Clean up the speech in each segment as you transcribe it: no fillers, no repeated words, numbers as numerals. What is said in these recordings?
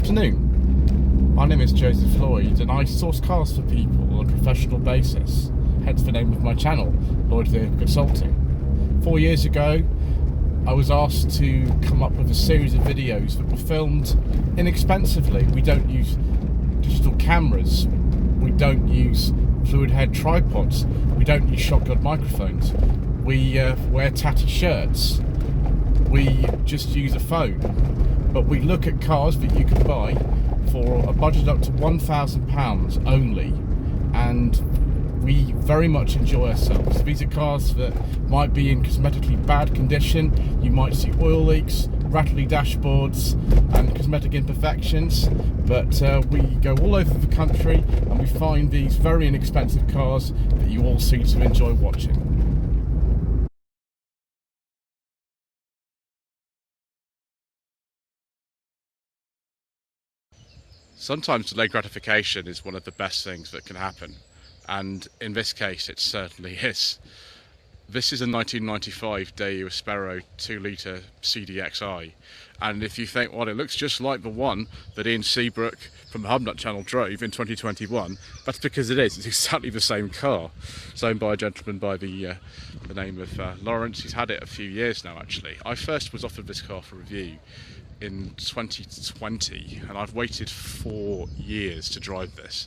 afternoon. My name is Joseph Lloyd and I source cars for people on a professional basis, hence the name of my channel, Lloyd Vehicle Consulting. 4 years ago, I was asked to come up with a series of videos that were filmed inexpensively. We don't use digital cameras, we don't use fluid head tripods, we don't use shotgun microphones, we wear tatty shirts, we just use a phone, but we look at cars that you can buy for a budget up to £1,000 only, and we very much enjoy ourselves. These are cars that might be in cosmetically bad condition. You might see oil leaks, rattly dashboards and cosmetic imperfections, but we go all over the country and we find these very inexpensive cars that you all seem to enjoy watching. Sometimes delayed gratification is one of the best things that can happen, and in this case it certainly is. This is a 1995 Daewoo Espero 2-litre CDXi, and if you think, well, it looks just like the one that Ian Seabrook from the HubNut channel drove in 2021, that's because it is. It's exactly the same car. It's owned by a gentleman by the name of Lawrence. He's had it a few years now, actually. I first was offered this car for review in 2020, and I've waited 4 years to drive this,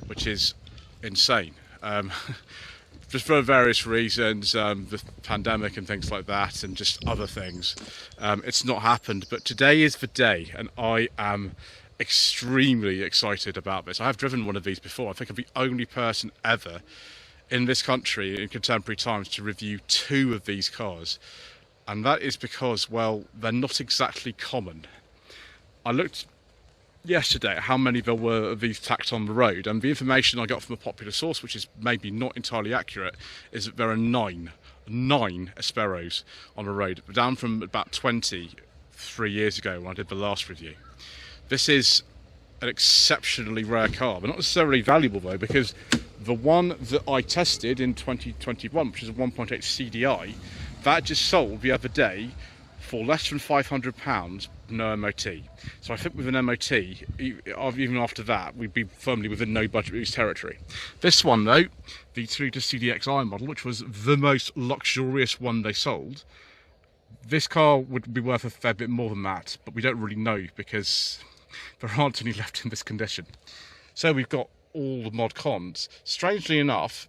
which is insane. Just for various reasons, the pandemic and things like that, and just other things, it's not happened. But today is the day, and I am extremely excited about this. I have driven one of these before. I think I'm the only person ever in this country in contemporary times to review 2 of these cars. And that is because, well, they're not exactly common. I looked yesterday at how many there were of these tacked on the road, and the information I got from a popular source, which is maybe not entirely accurate, is that there are nine Esperos on the road, down from about 20 3 years ago when I did the last review. This is an exceptionally rare car, but not necessarily valuable though, because the one that I tested in 2021, which is a 1.8 CDI, that just sold the other day for less than £500, no MOT. So I think with an MOT, even after that, we'd be firmly within no budget reduced territory. This one though, the 2-litre CDXi model, which was the most luxurious one they sold, this car would be worth a fair bit more than that, but we don't really know because there aren't any left in this condition. So we've got all the mod cons. Strangely enough,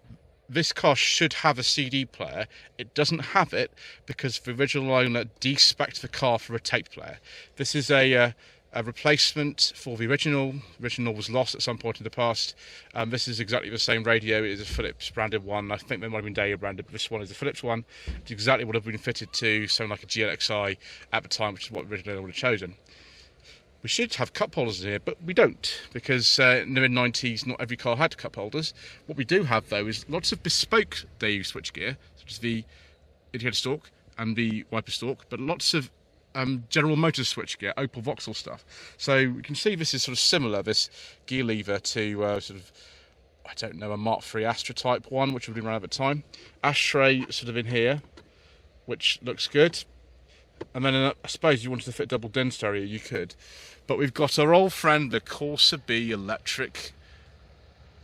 this car should have a CD player. It doesn't have it because the original owner de-spec'd the car for a tape player. This is a replacement for the original. The original was lost at some point in the past. This is exactly the same radio. It is a Philips branded one. I think there might have been Daewoo branded, but this one is a Philips one. It's exactly what would have been fitted to something like a GLXi at the time, which is what originally I would have chosen. We should have cup holders in here, but we don't, because in the mid-90s not every car had cup holders. What we do have though is lots of bespoke Daewoo switchgear, such as the indicator stalk and the wiper stalk, but lots of General Motors switchgear, Opel Vauxhall stuff. So you can see this is sort of similar, this gear lever, to sort of, I don't know, a Mark III Astra type one, which would have been around at the time. Ashtray sort of in here, which looks good. And then I suppose you wanted to fit double DIN stereo, you could. But we've got our old friend, the Corsa B electric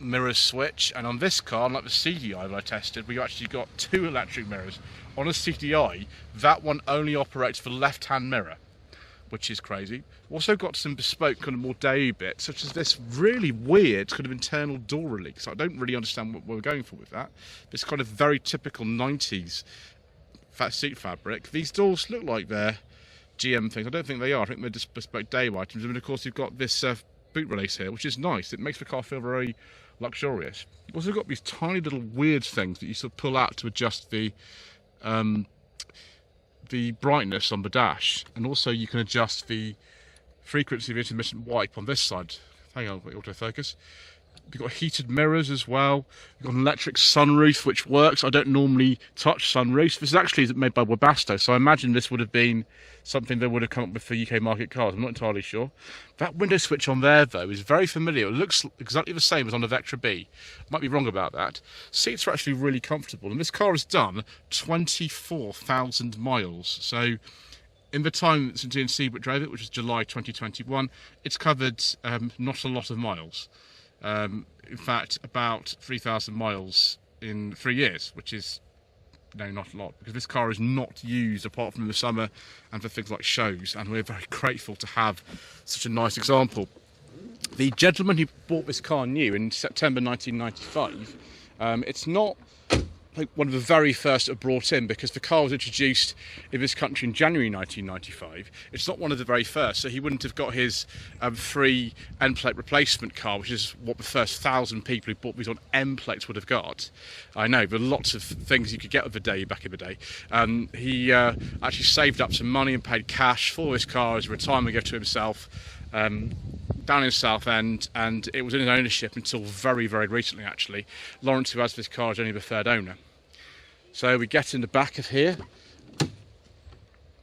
mirror switch. And on this car, like the CDI that I tested, we actually got 2 electric mirrors. On a CDI, that one only operates the left-hand mirror, which is crazy. We've also got some bespoke kind of more Daewoo bits, such as this really weird kind of internal door release. I don't really understand what we're going for with that. This kind of very typical 90s seat fabric. These doors look like they're GM things. I don't think they are. I think they're just bespoke Daewoo items. And of course you've got this boot release here, which is nice. It makes the car feel very luxurious. You've also got these tiny little weird things that you sort of pull out to adjust the brightness on the dash, and also you can adjust the frequency of intermittent wipe on this side. Hang on, autofocus. We've got heated mirrors as well. We've got an electric sunroof, which works. I don't normally touch sunroofs. This is actually made by Webasto, so I imagine this would have been something they would have come up with for UK market cars. I'm not entirely sure. That window switch on there, though, is very familiar. It looks exactly the same as on the Vectra B. Might be wrong about that. Seats are actually really comfortable, and this car has done 24,000 miles. So In the time since Ian Seabrook drove it, which was July 2021, it's covered not a lot of miles. In fact, about 3,000 miles in 3 years, which is no, not a lot, because this car is not used apart from in the summer and for things like shows, and we're very grateful to have such a nice example. The gentleman who bought this car new in September 1995, it's not like one of the very first that were brought in, because the car was introduced in this country in January 1995. It's not one of the very first, so he wouldn't have got his free end plate replacement car, which is what the first 1,000 people who bought these on end plates would have got. I know, there are lots of things you could get with the Daewoo back in the day. He actually saved up some money and paid cash for this car as a retirement gift to himself, down in Southend, and it was in his ownership until very, very recently actually. Lawrence, who has this car, is only the third owner. So we get in the back of here.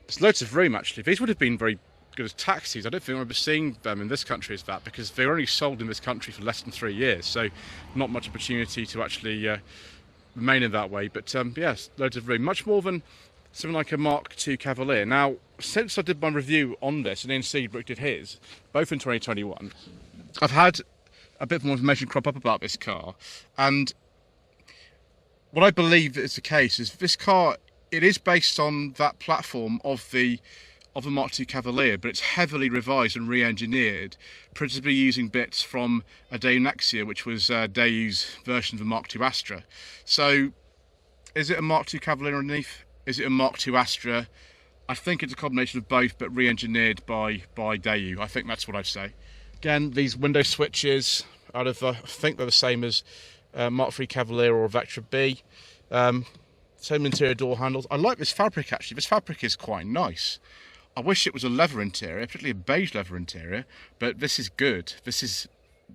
There's loads of room actually. These would have been very good as taxis. I don't think I remember seeing them in this country as that, because they were only sold in this country for less than 3 years, so not much opportunity to actually remain in that way. But yes, loads of room, much more than something like a Mark II Cavalier. Now, since I did my review on this, and Ian Seabrook did his, both in 2021, I've had a bit more information crop up about this car, and what I believe is the case is this car, it is based on that platform of the Mark II Cavalier, but it's heavily revised and re-engineered, principally using bits from a Daewoo Nexia, which was Daewoo's version of the Mark II Astra. So, is it a Mark II Cavalier underneath? Is it a Mark II Astra? I think it's a combination of both, but re-engineered by Daewoo. I think that's what I'd say. Again, these window switches, I think they're the same as Mark III Cavalier or Vectra B. Same interior door handles. I like this fabric actually. This fabric is quite nice. I wish it was a leather interior, particularly a beige leather interior, but this is good. This is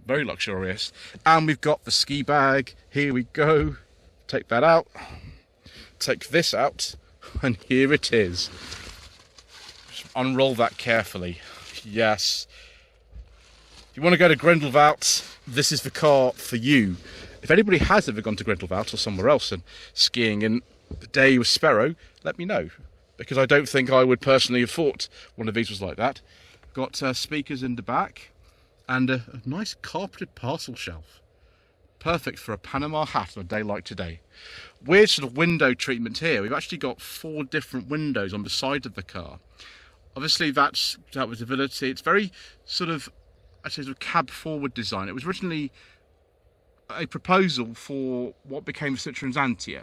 very luxurious. And we've got the ski bag. Here we go. Take that out. Take this out, and here it is. Just unroll that carefully. Yes. If you want to go to Grindelwald, this is the car for you. If anybody has ever gone to Grindelwald or somewhere else and skiing in the Daewoo Espero, let me know, because I don't think I would personally have thought one of these was like that. Got speakers in the back and a nice carpeted parcel shelf. Perfect for a Panama hat on a day like today. Weird sort of window treatment here. We've actually got 4 different windows on the side of the car. Obviously that's dealt with stability. It's very sort of, I'd say, sort of cab forward design. It was originally a proposal for what became Citroen's Antia,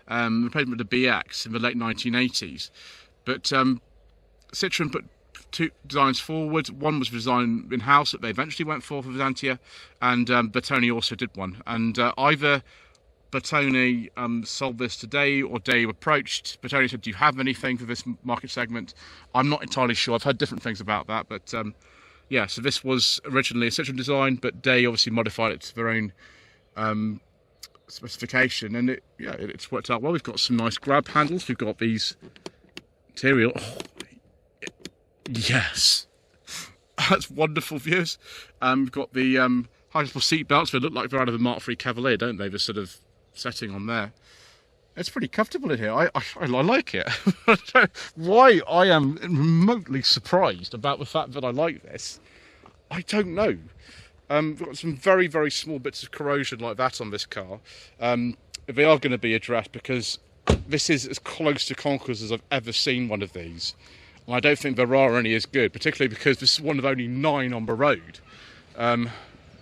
replacement of the BX in the late 1980s. But Citroen put 2 designs forward. One was designed in-house that they eventually went for the Antia, and Bertone also did one. And either Bertone sold this to Daewoo, or Daewoo approached Bertone, said, do you have anything for this market segment? I'm not entirely sure. I've heard different things about that, but yeah, so this was originally a Citroen design, but Daewoo obviously modified it to their own specification, and it's worked out well. We've got some nice grab handles. We've got these material. Oh, yes, that's wonderful, viewers. We've got the high-level seat belts. They look like they're out of a Mark III Cavalier, don't they? The sort of setting on there. It's pretty comfortable in here. I like it. Why I am remotely surprised about the fact that I like this, I don't know. We've got some very, very small bits of corrosion like that on this car. They are going to be addressed, because this is as close to Concours as I've ever seen one of these. And I don't think there are any as good, particularly because this is one of only 9 on the road.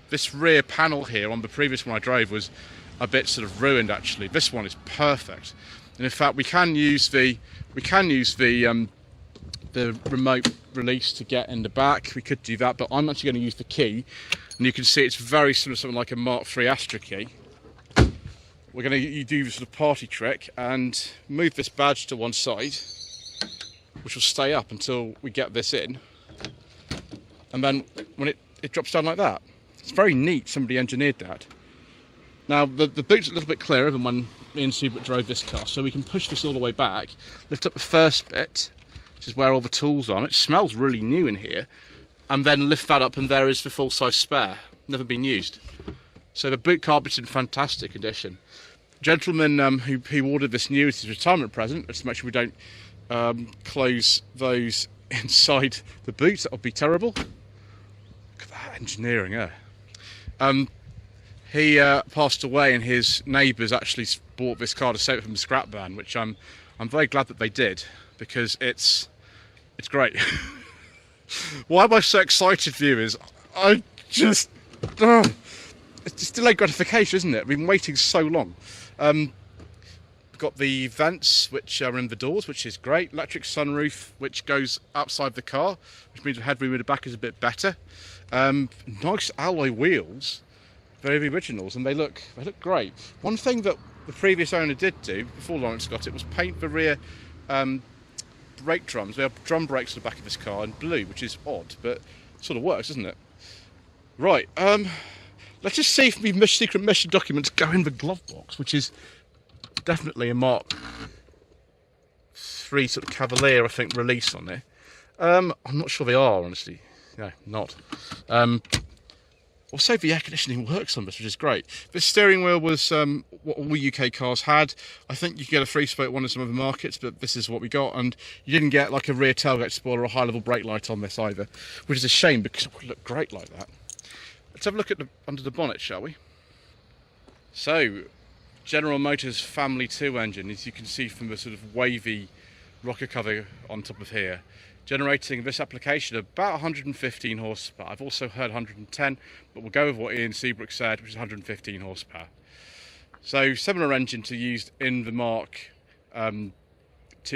This rear panel here on the previous one I drove was a bit sort of ruined actually. This one is perfect. And in fact we can use the remote release to get in the back. We could do that, but I'm actually going to use the key, and you can see it's very similar to something like a Mark III Astra key. We're going to do this sort of party trick and move this badge to one side, which will stay up until we get this in, and then when it drops down like that. It's very neat. Somebody engineered that. Now the boot's a little bit clearer than when me and Seabrook drove this car, so we can push this all the way back, lift up the first bit, which is where all the tools are. It smells really new in here, and then lift that up, and there is the full-size spare, never been used. So the boot carpet's in fantastic condition. Gentleman who ordered this new as his retirement present, just to make sure we don't close those inside the boot. That would be terrible. Look at that engineering, he passed away, and his neighbours actually bought this car to save it from the scrap van, which I'm very glad that they did, because it's great. Why am I so excited, viewers? I just it's just delayed gratification, isn't it? I've been waiting so long. Got the vents which are in the doors, which is great. Electric sunroof which goes outside the car, which means the headroom in the back is a bit better. Nice alloy wheels, very originals, and they look great. One thing that the previous owner did do before Lawrence got it was paint the rear brake drums. We have drum brakes at the back of this car in blue, which is odd, but it sort of works, doesn't it? Right, let's just see if the secret mission documents go in the glove box, which is definitely a Mark III sort of Cavalier, I think, release on there. I'm not sure they are, honestly. No, not. Also, the air conditioning works on this, which is great. This steering wheel was what all UK cars had. I think you could get a 3-spoke one in some other markets, but this is what we got. And you didn't get like a rear tailgate spoiler or a high-level brake light on this either, which is a shame because it would look great like that. Let's have a look at under the bonnet, shall we? So, General Motors Family 2 engine, as you can see from the sort of wavy rocker cover on top of here, generating this application about 115 horsepower. I've also heard 110, but we'll go with what Ian Seabrook said, which is 115 horsepower. So similar engine to used in the Mark II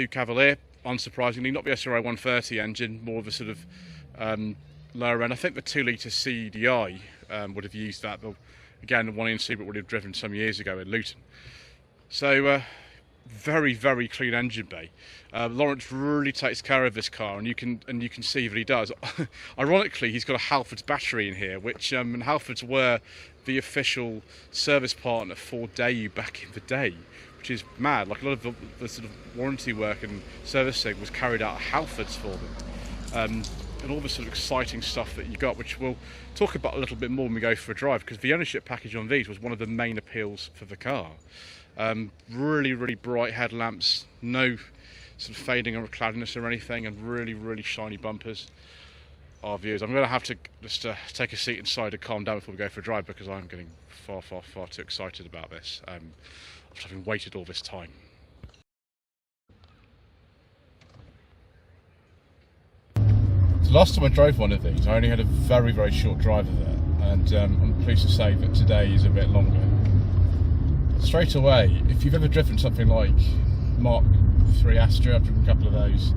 Cavalier, unsurprisingly, not the SRO 130 engine, more of a sort of lower end. I think the 2-litre CDXi would have used that, but again, the one Ian Seabrook would have driven some years ago in Luton. So very, very clean engine bay. Lawrence really takes care of this car, and you can see that he does. Ironically, he's got a Halfords battery in here, which and Halfords were the official service partner for Daewoo back in the day, which is mad. Like a lot of the sort of warranty work and servicing was carried out at Halfords for them. And all the sort of exciting stuff that you got, which we'll talk about a little bit more when we go for a drive, because the ownership package on these was one of the main appeals for the car. Really, really bright headlamps, no sort of fading or cloudiness or anything, and really, really shiny bumpers. Our viewers, I'm going to have to just take a seat inside and calm down before we go for a drive, because I'm getting far, far, far too excited about this, after having waited all this time. The last time I drove one of these, I only had a very, very short drive of it, and I'm pleased to say that today is a bit longer. Straight away, if you've ever driven something like Mark III Astra, I've driven a couple of those,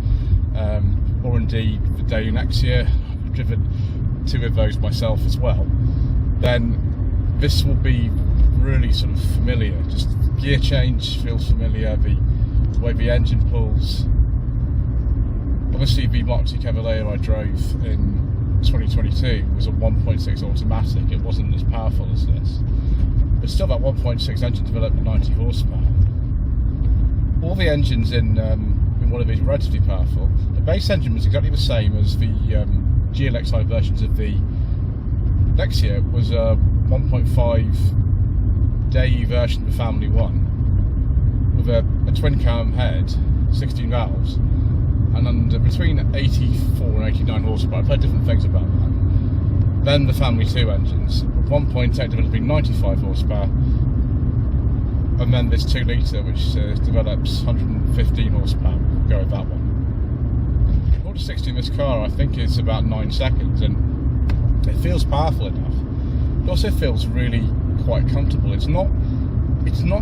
or indeed the Daewoo Nexia, I've driven 2 of those myself as well, then this will be really sort of familiar. Just gear change feels familiar, the way the engine pulls. Obviously the Mark II Cavalier I drove in 2022 was a 1.6 automatic. It wasn't as powerful as this, but still that 1.6 engine developed at 90 horsepower. All the engines in one of these are relatively powerful. The base engine was exactly the same as the CDXi versions of the Nexia. It was a 1.5 Daewoo version of the Family 1 with a twin cam head, 16 valves, and under between 84 and 89 horsepower. I've heard different things about that. Then the Family 2 engines, 1.8 developing 95 horsepower, and then this 2-litre which develops 115 horsepower. We'll go with that one. 0 to 60 in this car I think is about 9 seconds, and it feels powerful enough. It also feels really quite comfortable. It's not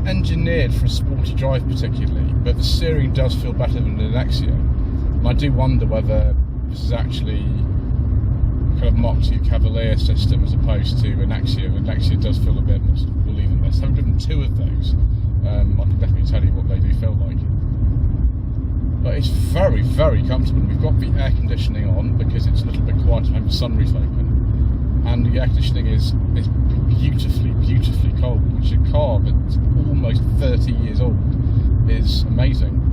engineered for a sporty drive particularly, but the steering does feel better than the Nexia. And I do wonder whether this is actually a kind of Mark II Cavalier system as opposed to a Nexia. The Nexia does feel a bit more sort of woolly than this. Having driven 2 of those, I can definitely tell you what they do feel like. But it's very, very comfortable. We've got the air conditioning on because it's a little bit quiet to have the sunroof open, and the air conditioning is beautifully, beautifully cold, which a car that's almost 30 years old is amazing.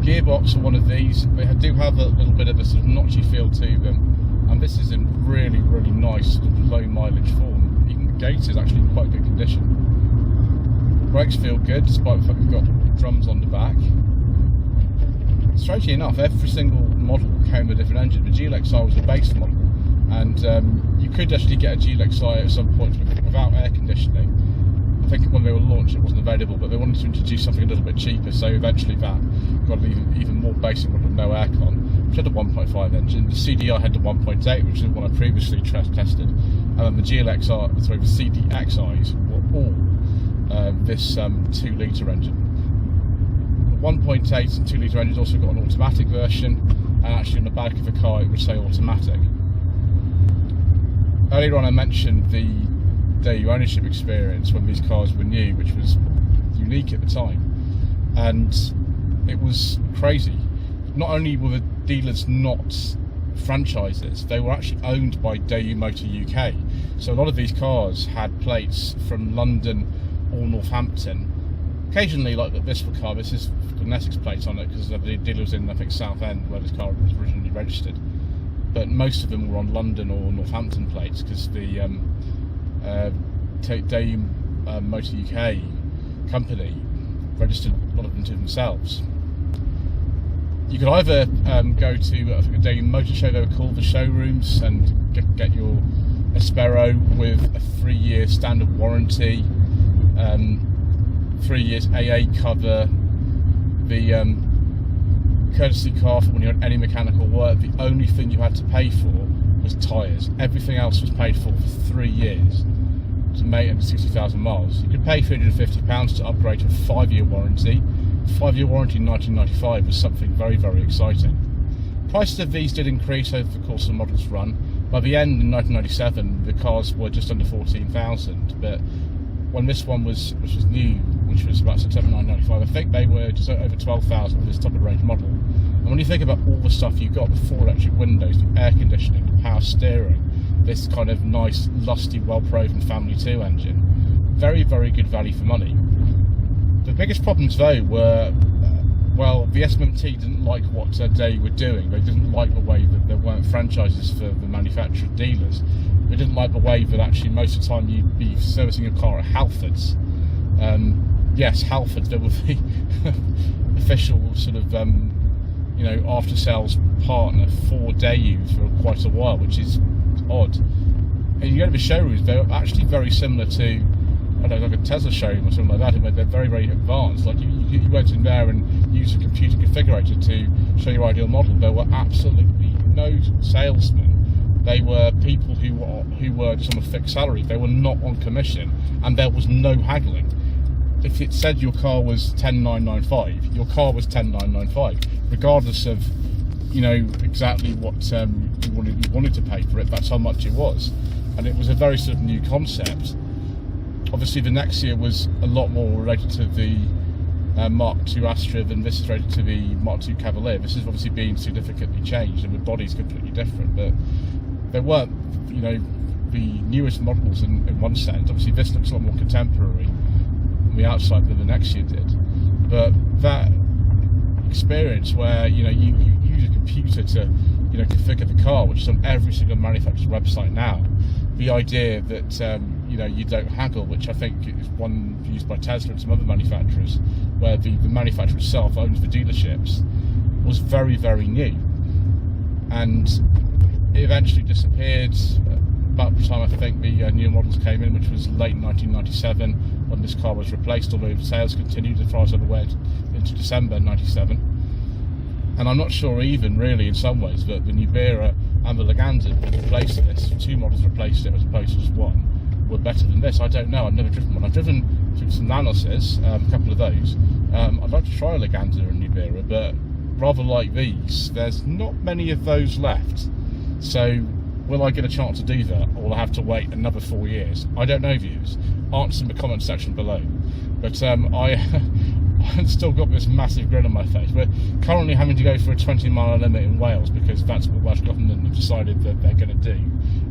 Gearbox are one of these. They do have a little bit of a sort of notchy feel to them, and this is in really, really nice sort of low mileage form. Even the gate is actually in quite good condition. Brakes feel good despite the fact we've got drums on the back. strangely enough, every single model came with a different engine. The CDXi was the base model, and you could actually get a CDXi at some point without air conditioning. I think when they were launched it wasn't available, but they wanted to introduce something a little bit cheaper, so eventually that got an even more basic model with no aircon, which had a 1.5 engine. The CDI had the 1.8, which is one I previously tested, and then the CDXi's were all this 2-litre engine. The 1.8 and 2-litre engines also got an automatic version, and actually on the back of the car it would say automatic. Earlier on I mentioned the Daewoo ownership experience when these cars were new, which was unique at the time, and it was crazy. Not only were the dealers not franchises, they were actually owned by Daewoo Motor UK, so a lot of these cars had plates from London or Northampton. Occasionally, like this car, this is got an Essex plate on it because the dealer was in, I think, Southend where this car was originally registered, but most of them were on London or Northampton plates because the Daewoo Motor UK company registered a lot of them to themselves. You could either go to, I think, a Daewoo Motor Show, they were called, the showrooms, and get your Espero with a 3-year standard warranty, 3 years AA cover, the courtesy car for when you had any mechanical work. The only thing you had to pay for was tyres. Everything else was paid for 3 years to make it 60,000 miles. You could pay £350 to upgrade to a 5-year warranty. A 5-year warranty in 1995 was something very, very exciting. Prices of these did increase over the course of the model's run. By the end, in 1997, the cars were just under 14,000, but when this one which was new, which was about September 1995, I think they were just over 12,000 for this top of the range model. And when you think about all the stuff you got, the 4 electric windows, the air conditioning, the power steering, this kind of nice, lusty, well-proven Family 2 engine, very, very good value for money. The biggest problems though were, well, the SMMT didn't like what Daewoo were doing. They didn't like the way that there weren't franchises for the manufacturer dealers. They didn't like the way that actually most of the time you'd be servicing your car at Halfords. Yes, Halfords, they were the official sort of after sales partner for Daewoo for quite a while, which is odd. And you go to the showrooms, they're actually very similar to, I don't know, like a Tesla showroom or something like that, and they're very, very advanced. Like you went in there and used a computer configurator to show your ideal model. There were absolutely no salesmen. They were people who were just on a fixed salary. They were not on commission, and there was no haggling. If it said your car was 10,995, your car was 10,995, regardless of exactly what you wanted to pay for it. That's how much it was, and it was a very sort of new concept. Obviously, the next year was a lot more related to the Mark II Astra than this is related to the Mark II Cavalier. This has obviously been significantly changed, and the body's completely different. But they weren't, the newest models in one sense. Obviously, this looks a lot more contemporary on the outside than the next year did. But that experience where you use a computer to configure the car, which is on every single manufacturer's website now. The idea that you don't haggle, which I think is one used by Tesla and some other manufacturers, where the manufacturer itself owns the dealerships, was very, very new, and it eventually disappeared about the time I think the new models came in, which was late 1997 when this car was replaced, although sales continued as far as I'm aware into December 97. And I'm not sure even really in some ways that the Nubera and the Legander replaced this, 2 models replaced it as opposed to just 1, were better than this. I don't know, I've never driven one. I've driven some Nanosis, a couple of those. I'd like to try a Legander and Nubera, but rather like these, there's not many of those left. So will I get a chance to do that, or will I have to wait another 4 years? I don't know, viewers. Answer in the comment section below. But I've still got this massive grin on my face. We're currently having to go for a 20-mile limit in Wales because that's what Welsh Government have decided that they're going to do.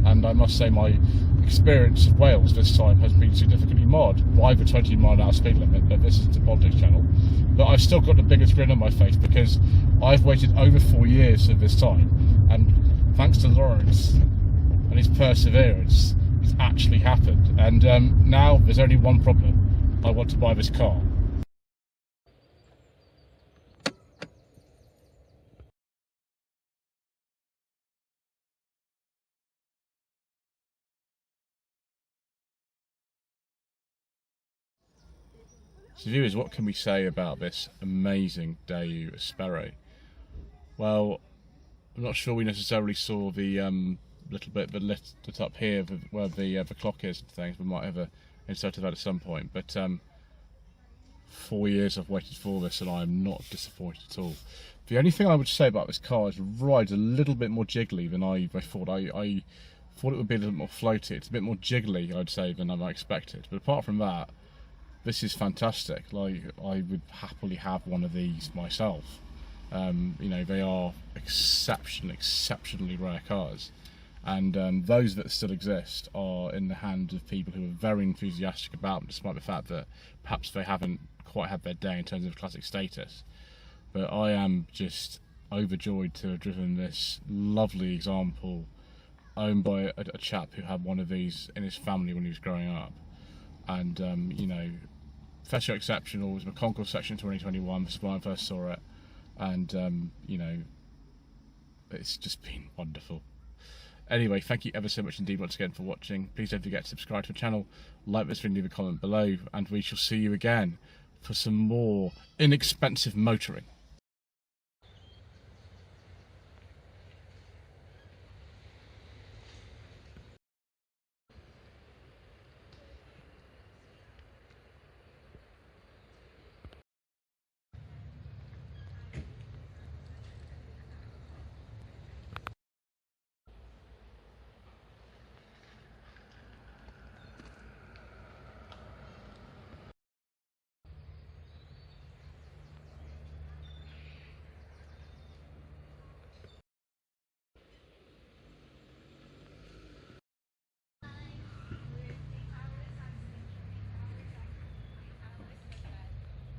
And I must say my experience of Wales this time has been significantly marred by the 20-mile-an-hour speed limit, but this isn't a politics channel. But I've still got the biggest grin on my face because I've waited over 4 years of this time, and thanks to Lawrence and his perseverance, it's actually happened. And now there's only one problem. I want to buy this car. So viewers, what can we say about this amazing Daewoo Espero? Well, I'm not sure we necessarily saw the little bit that lit up here where the clock is and things. We might have inserted that at some point, but 4 years I've waited for this and I am not disappointed at all. The only thing I would say about this car is the ride's a little bit more jiggly than I thought. I thought it would be a little more floaty. It's a bit more jiggly, I'd say, than I expected. But apart from that, this is fantastic. Like, I would happily have one of these myself. You know, they are exceptionally rare cars, and those that still exist are in the hands of people who are very enthusiastic about them, despite the fact that perhaps they haven't quite had their day in terms of classic status. But I am just overjoyed to have driven this lovely example, owned by a chap who had one of these in his family when he was growing up. And you know, Fesio Exceptional was my concourse section 2021. This is when I first saw it, and you know, it's just been wonderful. Anyway, thank you ever so much indeed once again for watching. Please don't forget to subscribe to the channel, like this video, leave a comment below, and we shall see you again for some more inexpensive motoring.